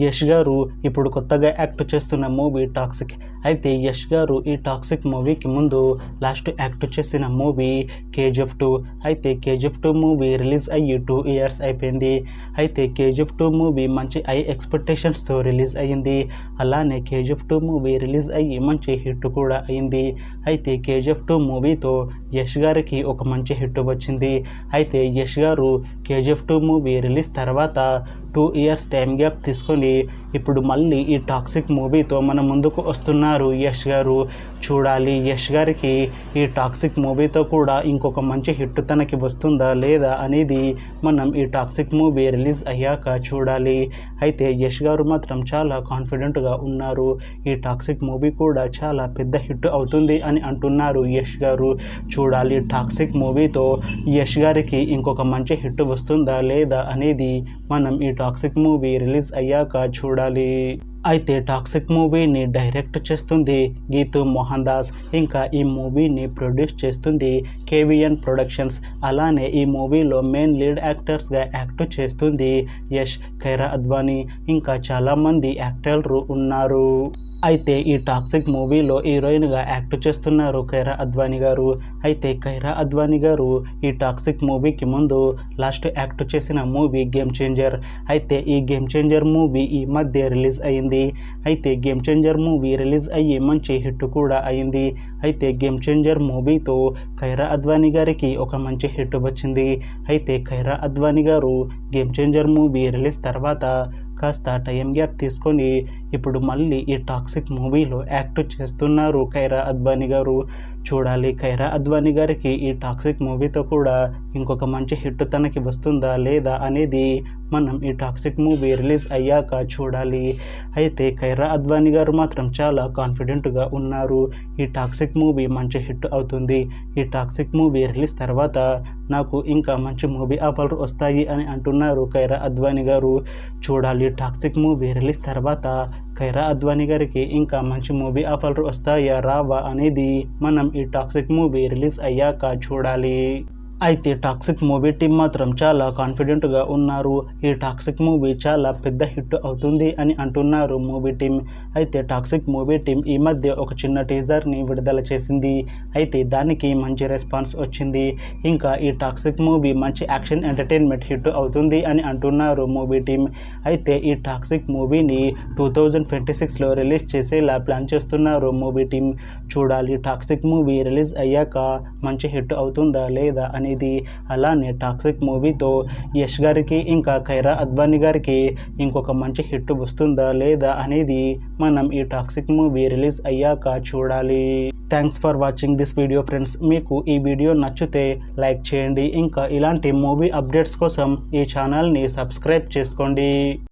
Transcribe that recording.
యష్ గారు ఇప్పుడు కొత్తగా యాక్ట్ చేస్తున్న మూవీ టాక్సిక్. అయితే యష్ గారు ఈ టాక్సిక్ మూవీకి ముందు లాస్ట్ యాక్ట్ చేసిన మూవీ KGF 2. అయితే KGF 2 మూవీ రిలీజ్ అయ్యి 2 ఇయర్స్ అయిపోయింది. అయితే KGF 2 మూవీ మంచి హై ఎక్స్పెక్టేషన్స్తో రిలీజ్ అయ్యింది. అలానే KGF 2 మూవీ రిలీజ్ అయ్యి మంచి హిట్ కూడా అయింది. అయితే KGF 2 మూవీతో యష్ గారికి ఒక మంచి హిట్ వచ్చింది. అయితే యష్ గారు KGF 2 మూవీ రిలీజ్ తర్వాత 2 ఇయర్స్ టైం గ్యాప్ తీసుకొని ఇప్పుడు మళ్ళీ ఈ టాక్సిక్ మూవీతో మన ముందుకు వస్తున్నారు యష్ గారు. చూడాలి యష్ గారికి ఈ టాక్సిక్ మూవీతో కూడా ఇంకొక మంచి హిట్ తనకి వస్తుందా లేదా అనేది మనం ఈ టాక్సిక్ మూవీ రిలీజ్ అయ్యాక చూడాలి. అయితే యష్ గారు మాత్రం చాలా కాన్ఫిడెంట్గా ఉన్నారు. ఈ టాక్సిక్ మూవీ కూడా చాలా పెద్ద హిట్ అవుతుంది అని అంటున్నారు యష్ గారు. చూడాలి టాక్సిక్ మూవీతో యష్ గారికి ఇంకొక మంచి హిట్ వస్తుందా లేదా అనేది మనం ఈ టాక్సిక్ మూవీ రిలీజ్ అయ్యాక చూడాలి. అయితే టాక్సిక్ మూవీని డైరెక్ట్ చేస్తుంది గీతూ మోహన్ దాస్. ఇంకా ఈ మూవీని ప్రొడ్యూస్ చేస్తుంది KVN ప్రొడక్షన్స్. అలానే ఈ మూవీలో మెయిన్ లీడ్ యాక్టర్స్గా యాక్ట్ చేస్తుంది యష్, కైరా అద్వానీ, ఇంకా చాలామంది యాక్టర్లు ఉన్నారు. అయితే ఈ టాక్సిక్ మూవీలో హీరోయిన్గా యాక్ట్ చేస్తున్నారు కైరా అద్వానీ గారు. అయితే కైరా అద్వానీ గారు ఈ టాక్సిక్ మూవీకి ముందు లాస్ట్ యాక్ట్ చేసిన మూవీ గేమ్ చేంజర్. అయితే ఈ గేమ్ చేంజర్ మూవీ ఈ మధ్య రిలీజ్ అయింది. అయితే గేమ్ చేంజర్ మూవీ రిలీజ్ అయ్యి మంచి హిట్ కూడా అయింది. అయితే గేమ్ చేంజర్ మూవీతో కైరా అద్వానీ గారికి ఒక మంచి హిట్ వచ్చింది. అయితే కైరా అద్వానీ గారు గేమ్ చేంజర్ మూవీ రిలీజ్ తర్వాత కాస్త టైం గ్యాప్ తీసుకొని ఇప్పుడు మళ్ళీ ఈ టాక్సిక్ మూవీలో యాక్ట్ చేస్తున్నారు కైరా అద్వానీ గారు. చూడాలి కైరా అద్వానీ గారికి ఈ టాక్సిక్ మూవీతో కూడా ఇంకొక మంచి హిట్ తనకి వస్తుందా లేదా అనేది మనం ఈ టాక్సిక్ మూవీ రిలీజ్ అయ్యాక చూడాలి. అయితే కైరా అద్వానీ గారు మాత్రం చాలా కాన్ఫిడెంట్గా ఉన్నారు. ఈ టాక్సిక్ మూవీ మంచి హిట్ అవుతుంది. ఈ టాక్సిక్ మూవీ రిలీజ్ తర్వాత నాకు ఇంకా మంచి మూవీ ఆఫర్లు వస్తాయి అని అంటున్నారు కైరా అద్వానీ గారు. చూడాలి టాక్సిక్ మూవీ రిలీజ్ తర్వాత కైరా అద్వానీ గారికి ఇంకా మంచి మూవీ ఆఫర్లు వస్తాయా రావా అనేది మనం ఈ టాక్సిక్ మూవీ రిలీజ్ అయ్యాక చూడాలి. అయితే టాక్సిక్ మూవీ టీం మాత్రం చాలా కాన్ఫిడెంట్గా ఉన్నారు. ఈ టాక్సిక్ మూవీ చాలా పెద్ద హిట్ అవుతుంది అని అంటున్నారు మూవీ టీం. అయితే టాక్సిక్ మూవీ టీం ఈ మధ్య ఒక చిన్న టీజర్ని విడుదల చేసింది. అయితే దానికి మంచి రెస్పాన్స్ వచ్చింది. ఇంకా ఈ టాక్సిక్ మూవీ మంచి యాక్షన్ ఎంటర్టైన్మెంట్ హిట్ అవుతుంది అని అంటున్నారు మూవీ టీం. అయితే ఈ టాక్సిక్ మూవీని 2026లో రిలీజ్ చేసేలా ప్లాన్ చేస్తున్నారు మూవీ టీం. చూడాలి టాక్సిక్ మూవీ రిలీజ్ అయ్యాక మంచి హిట్ అవుతుందా లేదా అని. అలానే టాక్సిక్ మూవీతో యష్ గారికి ఇంకా కైరా అద్వానీ గారికి ఇంకొక మంచి హిట్ వస్తుందా లేదా అనేది మనం ఈ టాక్సిక్ మూవీ రిలీజ్ అయ్యాక చూడాలి. Thanks for watching this video friends. మీకు ఈ వీడియో నచ్చితే లైక్ చేయండి. ఇంకా ఇలాంటి మూవీ అప్డేట్స్ కోసం ఈ ఛానల్ని సబ్స్క్రైబ్ చేసుకోండి.